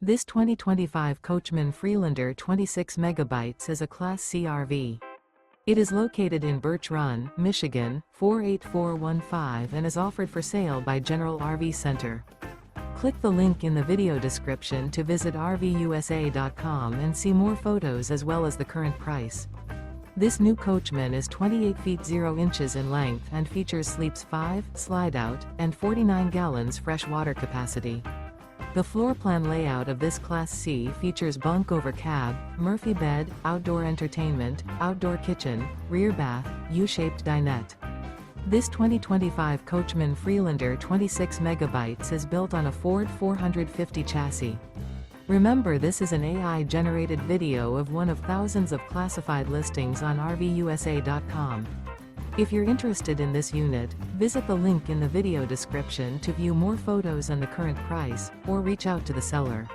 This 2025 Coachmen Freelander 26MB is a Class C RV. It is located in Birch Run, Michigan, 48415 and is offered for sale by General RV Center. Click the link in the video description to visit RVUSA.com and see more photos as well as the current price. This new Coachmen is 28 feet 0 inches in length and features sleeps 5, slide-out, and 49 gallons fresh water capacity. The floor plan layout of this Class C features bunk over cab, Murphy bed, outdoor entertainment, outdoor kitchen, rear bath, U-shaped dinette. This 2025 Coachmen Freelander 26MB is built on a Ford 450 chassis. Remember, this is an AI-generated video of one of thousands of classified listings on RVUSA.com. If you're interested in this unit, visit the link in the video description to view more photos and the current price, or reach out to the seller.